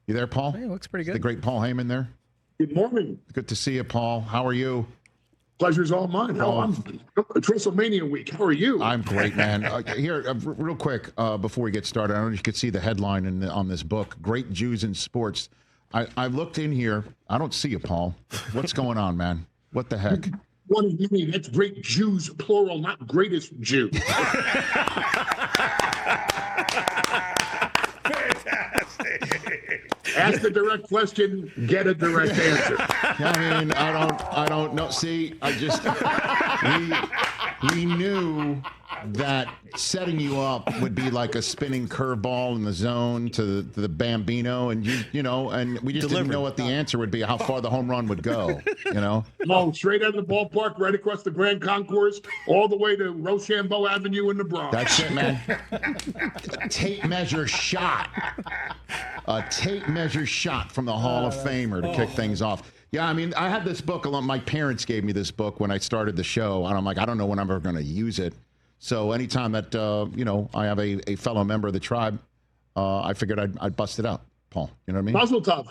You there, Paul? Hey, looks pretty Is good. the great Paul Heyman there? Good morning. Good to see you, Paul. How are you? Pleasure's all mine. It's WrestleMania week. How are you? I'm great, man. Here, real quick, before we get started, I don't know if you could see the headline on this book, Great Jews in Sports. I looked in here. I don't see you, Paul. What's going on, man? What the heck? One of many. That's great Jews, plural, not greatest Jew. Ask a direct question, get a direct answer. I mean, I don't know. See, we knew that setting you up would be like a spinning curveball in the zone to the Bambino, and and we just didn't know what the answer would be, how far the home run would go, No, straight out of the ballpark, right across the Grand Concourse, all the way to Rochambeau Avenue in the Bronx. That's it, man. Tape measure shot. A tape measure shot from the Hall of Famer to kick things off. Yeah, I mean, I had this book along. My parents gave me this book when I started the show, and I'm like, I don't know when I'm ever going to use it. So anytime that, I have a fellow member of the tribe, I figured I'd bust it out, Paul. You know what I mean? Mazel tov.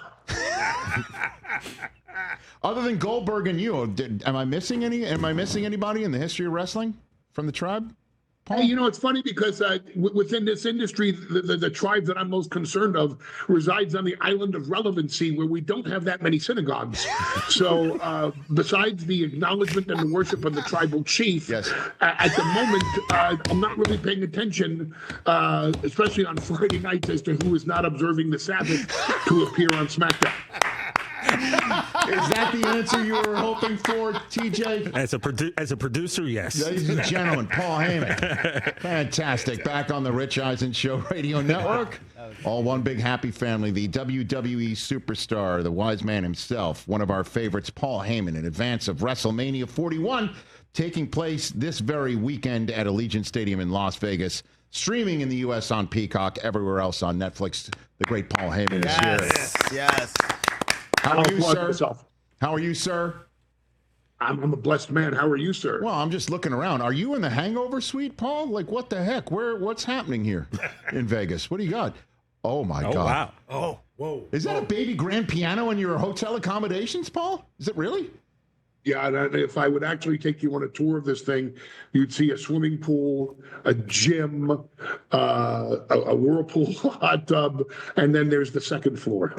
Other than Goldberg and you, am I missing anybody in the history of wrestling from the tribe? Paul? Hey, it's funny because within this industry, the tribe that I'm most concerned of resides on the island of relevancy, where we don't have that many synagogues. So besides the acknowledgement and the worship of the tribal chief, yes. At the moment, I'm not really paying attention, especially on Friday nights, as to who is not observing the Sabbath to appear on SmackDown. Is that the answer you were hoping for, TJ? As a producer, yes. Ladies and gentlemen, Paul Heyman. Fantastic. Back on the Rich Eisen Show Radio Network. All one big happy family. The WWE superstar, the wise man himself, one of our favorites, Paul Heyman, in advance of WrestleMania 41, taking place this very weekend at Allegiant Stadium in Las Vegas. Streaming in the U.S. on Peacock, everywhere else on Netflix. The great Paul Heyman is here. Yes. How are you, sir? How are you, sir? I'm a blessed man. How are you, sir? Well, I'm just looking around. Are you in the hangover suite, Paul? Like, what the heck? What's happening here in Vegas? What do you got? Oh, my God. Wow. Oh, whoa. Is that a baby grand piano in your hotel accommodations, Paul? Is it really? Yeah, and if I would actually take you on a tour of this thing, you'd see a swimming pool, a gym, a whirlpool hot tub, and then there's the second floor.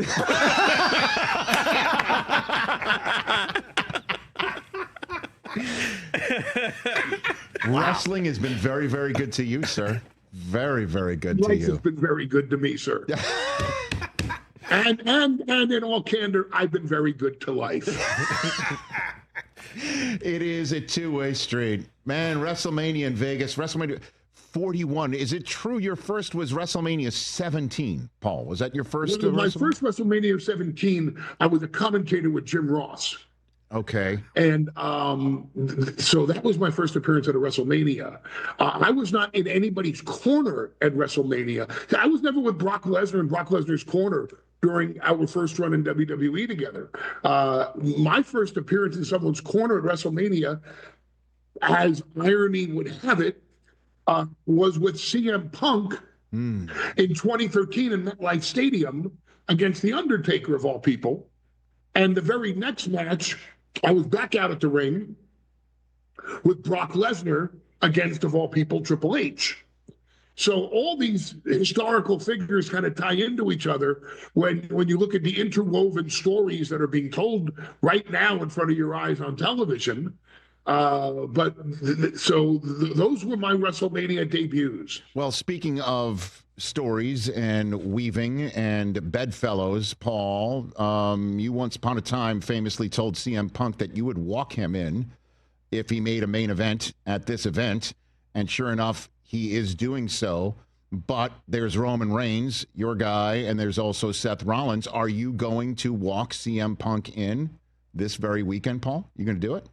Wrestling has been very, very good to you, sir. Very, very good to Life you. has been very good to me, sir. And in all candor, I've been very good to life. It is a two-way street. Man, WrestleMania in Vegas, WrestleMania 41. Is it true your first was WrestleMania 17, Paul? Was that your first? My first WrestleMania 17, I was a commentator with Jim Ross. Okay. And so that was my first appearance at a WrestleMania. I was not in anybody's corner at WrestleMania. I was never with Brock Lesnar in Brock Lesnar's corner during our first run in WWE together. My first appearance in someone's corner at WrestleMania, as irony would have it, was with CM Punk in 2013 in MetLife Stadium against The Undertaker, of all people. And the very next match, I was back out at the ring with Brock Lesnar against, of all people, Triple H. So all these historical figures kind of tie into each other when you look at the interwoven stories that are being told right now in front of your eyes on television. Those were my WrestleMania debuts. Well, speaking of stories and weaving and bedfellows, Paul, you once upon a time famously told CM Punk that you would walk him in if he made a main event at this event. And sure enough, he is doing so. But there's Roman Reigns, your guy, and there's also Seth Rollins. Are you going to walk CM Punk in this very weekend, Paul? You going to do it?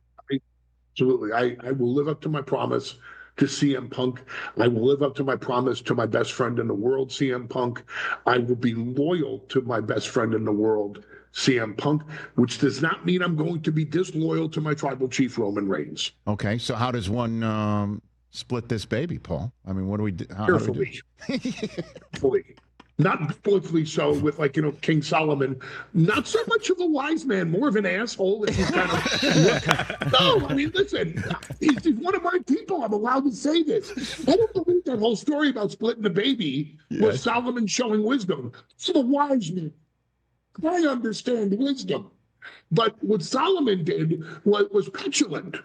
Absolutely. I will live up to my promise to CM Punk. I will live up to my promise to my best friend in the world, CM Punk. I will be loyal to my best friend in the world, CM Punk, which does not mean I'm going to be disloyal to my tribal chief, Roman Reigns. Okay, so how does one split this baby, Paul? I mean, what do we do? Carefully. Carefully. Not biblically so, with King Solomon. Not so much of a wise man, more of an asshole. If he's kind of no, I mean, listen, he's one of my people. I'm allowed to say this. I don't believe that whole story about splitting the baby was Solomon showing wisdom. It's the wise man. I understand wisdom, but what Solomon did was petulant.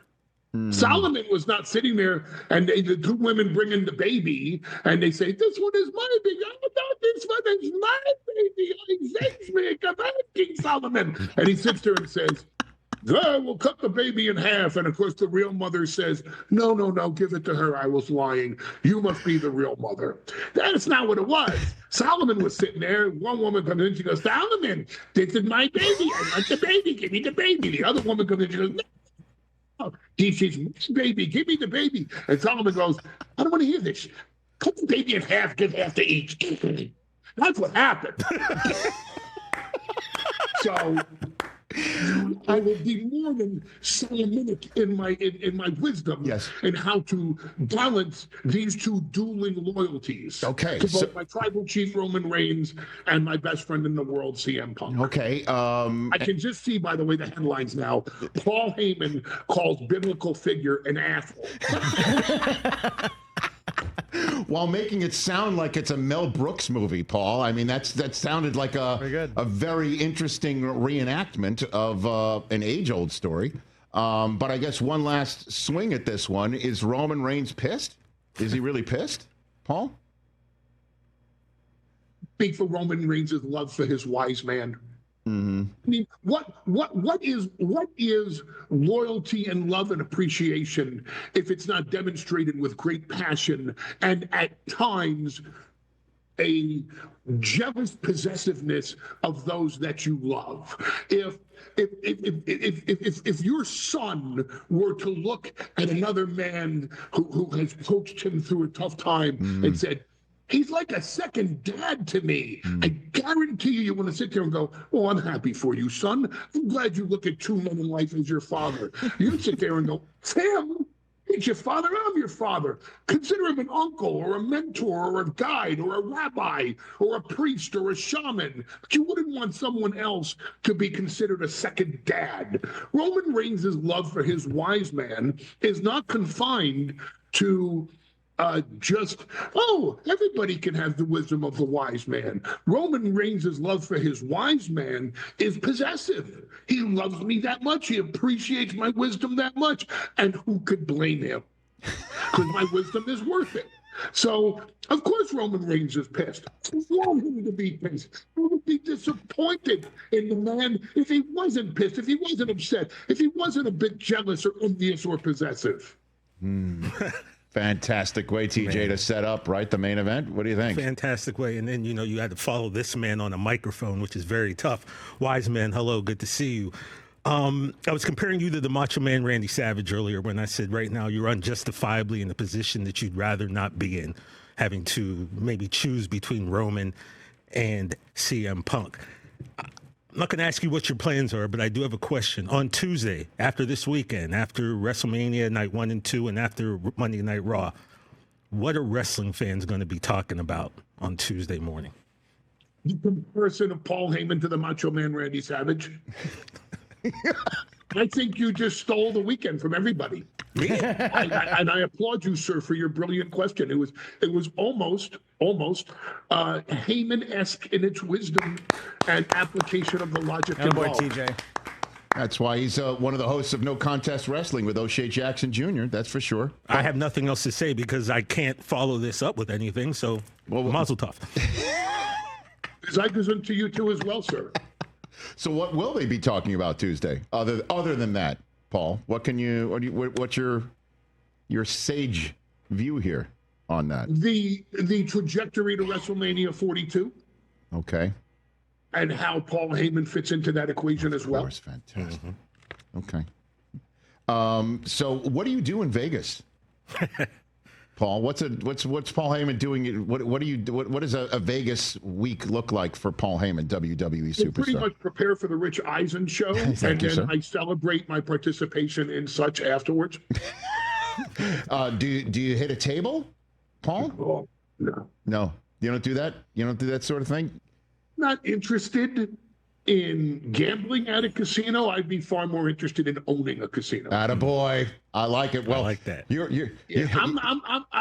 Solomon was not sitting there, and the two women bring in the baby, and they say, "This one is my baby. Oh, no, this one is my baby. He saves me. Come on, King Solomon." And he sits there and says, "We'll cut the baby in half." And of course, the real mother says, "No, no, no, give it to her. I was lying. You must be the real mother." That's not what it was. Solomon was sitting there. One woman comes in, she goes, "Solomon, this is my baby. I want the baby. Give me the baby." The other woman comes in, she goes, "No. She's my baby. Give me the baby." And Solomon goes, "I don't want to hear this. Cut the baby in half. Give half to each." That's what happened. So I will be more than Solomonic in my wisdom, in how to balance these two dueling loyalties. Okay, to both my tribal chief Roman Reigns and my best friend in the world, CM Punk. Okay. I can just see, by the way, the headlines now. Paul Heyman calls biblical figure an asshole. While making it sound like it's a Mel Brooks movie, Paul. I mean, that sounded like a very interesting reenactment of an age-old story. But I guess one last swing at this one. Is Roman Reigns pissed? Is he really pissed, Paul? Speak for Roman Reigns' love for his wise man. Mm-hmm. I mean, what is loyalty and love and appreciation if it's not demonstrated with great passion and at times a jealous possessiveness of those that you love? If your son were to look at another man who has coached him through a tough time and said, "He's like a second dad to me," I guarantee you want to sit there and go, "Oh, I'm happy for you, son. I'm glad you look at two men in life as your father." You sit there and go, "Sam, it's your father. I'm your father. Consider him an uncle or a mentor or a guide or a rabbi or a priest or a shaman. But you wouldn't want someone else to be considered a second dad." Roman Reigns' love for his wise man is not confined to everybody can have the wisdom of the wise man. Roman Reigns' love for his wise man is possessive. He loves me that much. He appreciates my wisdom that much. And who could blame him? Because my wisdom is worth it. So, of course, Roman Reigns is pissed. I want him to be pissed. I would be disappointed in the man if he wasn't pissed, if he wasn't upset, if he wasn't a bit jealous or envious or possessive. Fantastic way, TJ, to set up, right, the main event. What do you think? Fantastic way. And then, you had to follow this man on a microphone, which is very tough. Wise man, hello, good to see you. I was comparing you to the Macho Man Randy Savage earlier when I said right now you're unjustifiably in a position that you'd rather not be in, having to maybe choose between Roman and CM Punk. I'm not going to ask you what your plans are, but I do have a question. On Tuesday, after this weekend, after WrestleMania Night 1 and 2, and after Monday Night Raw, what are wrestling fans going to be talking about on Tuesday morning? The comparison of Paul Heyman to the Macho Man Randy Savage. I think you just stole the weekend from everybody. And I applaud you, sir, for your brilliant question. It was almost Heyman-esque in its wisdom and application of the logic involved. TJ. That's why he's one of the hosts of No Contest Wrestling with O'Shea Jackson Jr. That's for sure. I have nothing else to say because I can't follow this up with anything. So, mazel tov. Zeitgeist to you too as well, sir. So what will they be talking about Tuesday? Other than that, Paul, what's your sage view here on that? The trajectory to WrestleMania 42. Okay. And how Paul Heyman fits into that equation as well. Of course, fantastic. Okay. So what do you do in Vegas? Paul, what's Paul Heyman doing? What does a Vegas week look like for Paul Heyman, WWE superstar? Pretty much prepare for the Rich Eisen show, and then I celebrate my participation in such afterwards. Do you hit a table, Paul? Oh, no. No. You don't do that? You don't do that sort of thing? Not interested in gambling at a casino. I'd be far more interested in owning a casino. Attaboy. I like it. Well, I like that.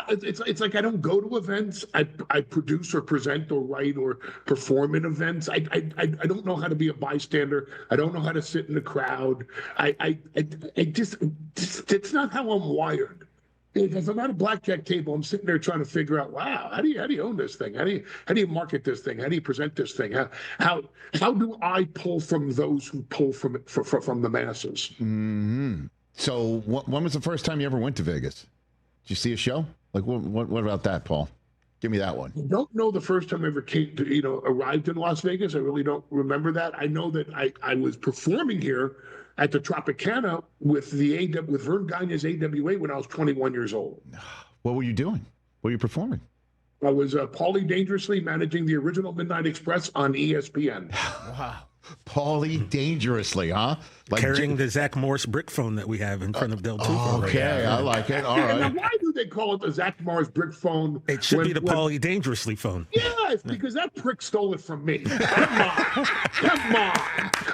It's like I don't go to events. I produce or present or write or perform in events. I don't know how to be a bystander. I don't know how to sit in the crowd. I just it's not how I'm wired. If I'm at a blackjack table, I'm sitting there trying to figure out, wow, how do you own this thing? How do you market this thing? How do you present this thing? How do I pull from those who pull from it from the masses? Mm-hmm. So when was the first time you ever went to Vegas? Did you see a show? Like what about that, Paul? Give me that one. I don't know the first time I ever arrived in Las Vegas. I really don't remember that. I know that I was performing here at the Tropicana with Vern Gagne's AWA when I was 21 years old. What were you doing? What were you performing? I was Paulie Dangerously managing the original Midnight Express on ESPN. Wow. Paulie Dangerously, huh? Like carrying the Zach Morris brick phone that we have in front of Del Tufo. Okay, I like it. All right. Now, why do they call it the Zach Morris brick phone? It should be the Paulie Dangerously phone. Yes, because that prick stole it from me. Come on.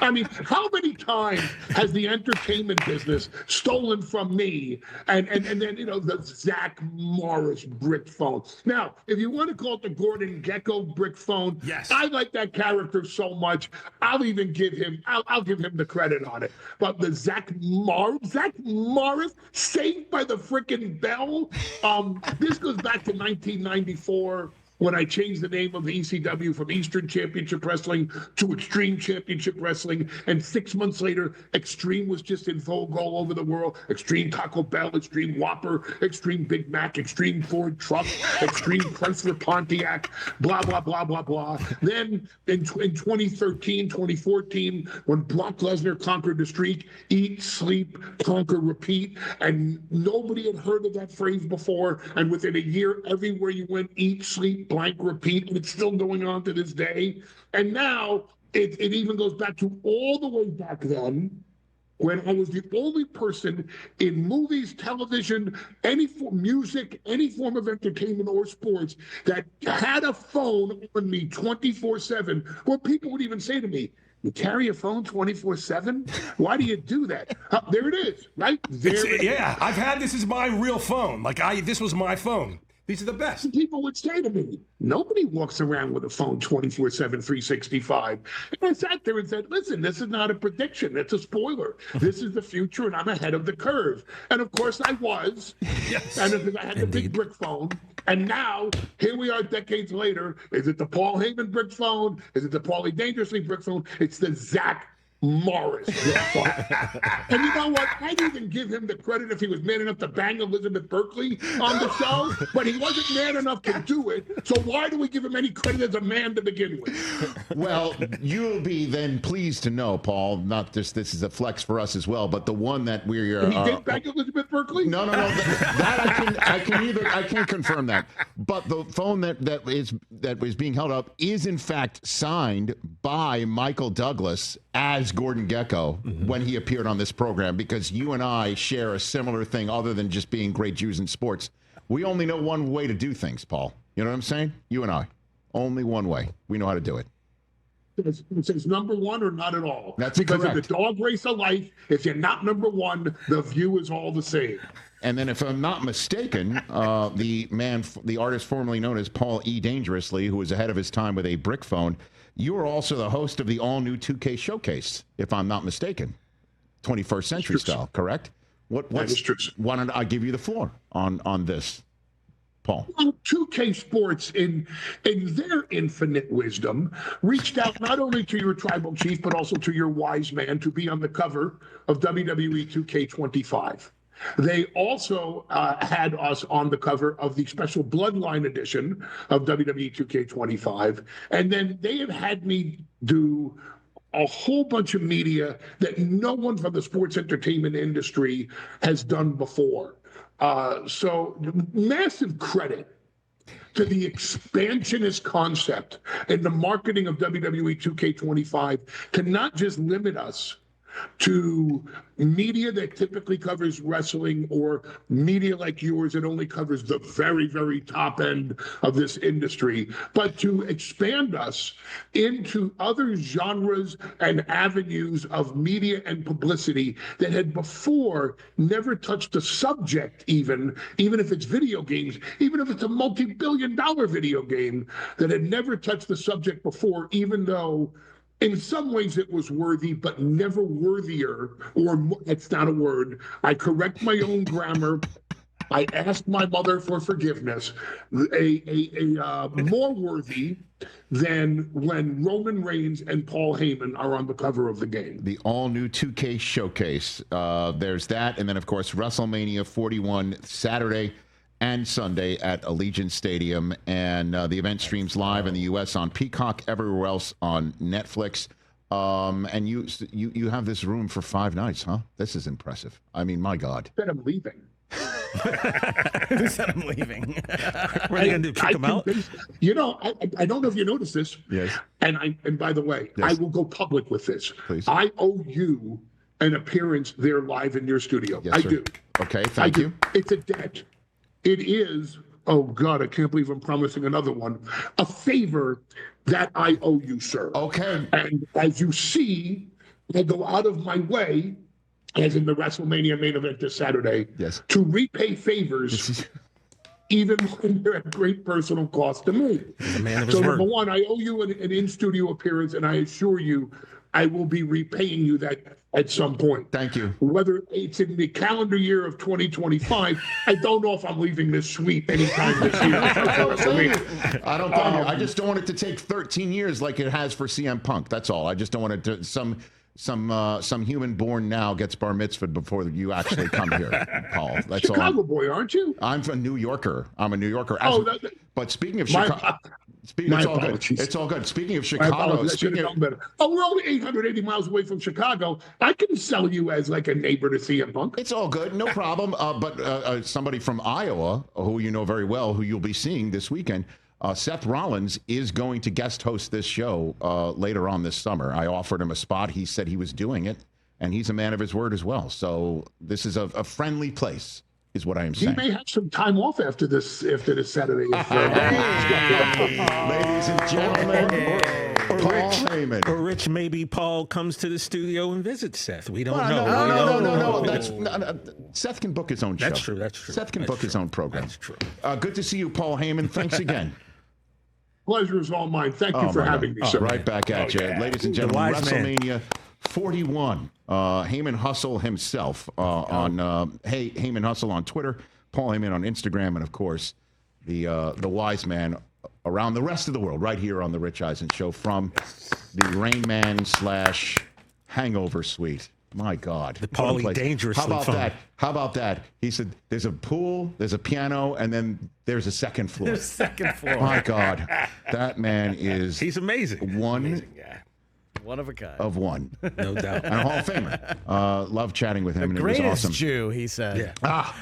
I mean, how many times has the entertainment business stolen from me and then, the Zach Morris brick phone? Now, if you want to call it the Gordon Gekko brick phone, yes. I like that character so much. I'll even give him the credit on it. But the Zach Morris, Saved by the Frickin' Bell. This goes back to 1994. When I changed the name of the ECW from Eastern Championship Wrestling to Extreme Championship Wrestling, and 6 months later, Extreme was just in vogue all over the world. Extreme Taco Bell, Extreme Whopper, Extreme Big Mac, Extreme Ford Truck, Extreme Chrysler Pontiac, blah, blah, blah, blah, blah. Then in 2013, 2014, when Brock Lesnar conquered the streak, eat, sleep, conquer, repeat, and nobody had heard of that phrase before, and within a year, everywhere you went, eat, sleep, blank, repeat, and it's still going on to this day. And now it even goes back to all the way back then when I was the only person in movies, television, any form, music, any form of entertainment or sports that had a phone on me 24/7, where people would even say to me, "You carry a phone 24/7? Why do you do that?" There it is, right? Yeah, I've had this as my real phone. This was my phone. These are the best. People would say to me, nobody walks around with a phone 24/7, 365. And I sat there and said, listen, this is not a prediction. It's a spoiler. This is the future, and I'm ahead of the curve. And of course I was. Yes. And because I had the big brick phone. And now, here we are decades later. Is it the Paul Heyman brick phone? Is it the Paulie Dangerously brick phone? It's the Zach Morris. And you know what? I'd even give him the credit if he was man enough to bang Elizabeth Berkley on the show, but he wasn't man enough to do it. So why do we give him any credit as a man to begin with? Well, you'll be then pleased to know, Paul, not just this is a flex for us as well, but the one that we're... he did bang Elizabeth Berkley? No. I can confirm that. But the phone that is being held up is in fact signed by Michael Douglas as Gordon Gekko when he appeared on this program, because you and I share a similar thing other than just being great Jews in sports. We only know one way to do things, Paul. You know what I'm saying? You and I. Only one way. We know how to do it. It says number one or not at all. That's because correct. In the dog race of life, if you're not number one, the view is all the same. And then, if I'm not mistaken, the artist formerly known as Paul E. Dangerously, who was ahead of his time with a brick phone, you are also the host of the all-new 2K Showcase, if I'm not mistaken, 21st Century style, correct? That is true. Why don't I give you the floor on this, Paul? Well, 2K Sports, in their infinite wisdom, reached out not only to your tribal chief, but also to your wise man to be on the cover of WWE 2K25. They also had us on the cover of the special Bloodline edition of WWE 2K25. And then they have had me do a whole bunch of media that no one from the sports entertainment industry has done before. So massive credit to the expansionist concept and the marketing of WWE 2K25 to not just limit us to media that typically covers wrestling or media like yours that only covers the very, very top end of this industry, but to expand us into other genres and avenues of media and publicity that had before never touched the subject, even if it's video games, even if it's a multi-billion-dollar video game, that had never touched the subject before, even though in some ways it was worthy, but never worthier, or it's not a word. I correct my own grammar. I asked my mother for forgiveness. More worthy than when Roman Reigns and Paul Heyman are on the cover of the game. The all-new 2K showcase. There's that, and then, of course, WrestleMania 41 Saturday and Sunday at Allegiant Stadium, and the event streams live in the U.S. on Peacock, everywhere else on Netflix. And you have this room for 5 nights, huh? This is impressive. I mean, my God. Then I'm leaving. Who said I'm leaving? What are you going to do, kick him out? You know, I don't know if you noticed this. Yes. And by the way, Yes. I will go public with this. Please. I owe you an appearance there live in your studio. Yes, I sir. do. Okay, thank you. It's a debt. It is, oh God, I can't believe I'm promising another one, a favor that I owe you, sir. Okay. And as you see, I go out of my way, as in the WrestleMania main event this Saturday, Yes. to repay favors, even when they're at great personal cost to me. He's a man of his So word. number one, I owe you an in-studio appearance, and I assure you I will be repaying you that at some point. Thank you. Whether it's in the calendar year of 2025, I don't know if I'm leaving this suite anytime this year. I don't blame you. I just don't want it to take 13 years like it has for CM Punk. That's all. I just don't want it to some human born now gets bar mitzvahed before you actually come here, Paul. That's all. Chicago boy, aren't you? I'm a New Yorker. I'm a New Yorker. But speaking of My- Chicago, my it's all good. apologies. It's all good. Speaking of I Chicago, apologize. I should have known better. Oh, we're only 880 miles away from Chicago. I can sell you as like a neighbor to CM Punk. it's all good. No problem. But somebody from Iowa, who you know very well, who you'll be seeing this weekend, Seth Rollins is going to guest host this show later on this summer. I offered him a spot. He said he was doing it, and he's a man of his word as well. So this is a friendly place, is what I am He saying. may have some time off after this Saturday. Ladies and gentlemen, Paul Heyman. Or Rich, maybe Paul comes to the studio and visits Seth. We don't Well, know. no. Seth can book his own show. That's true. That's true. Seth can That's book his true. own program. That's true. Good to see you, Paul Heyman. Thanks again. Pleasure is all mine. Thank you for my having God. me, sir. Right back at you. Ladies and gentlemen, wise man. WrestleMania 41. Heyman Hustle himself on Heyman Hustle on Twitter, Paul Heyman on Instagram, and of course the wise man around the rest of the world, right here on the Rich Eisen Show from the Rain Man / Hangover Suite. My God. The Paulie Dangerously How about fun. that? How about that? He said there's a pool, there's a piano, and then there's a second floor. Second floor. My God. That man is He's amazing. one One of a kind. of one. No doubt. And a Hall of Famer. Love chatting with him, and it was Greatest awesome. Jew, he said. Ah,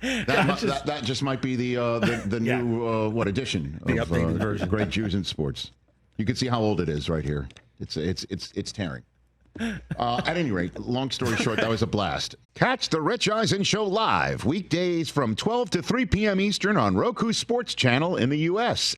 that just might be the new what edition The of updated version. Great Jews in Sports. You can see how old it is right here. It's tearing. At any rate, long story short, that was a blast. Catch the Rich Eisen Show live weekdays from 12 to 3 p.m. Eastern on Roku Sports Channel in the U.S.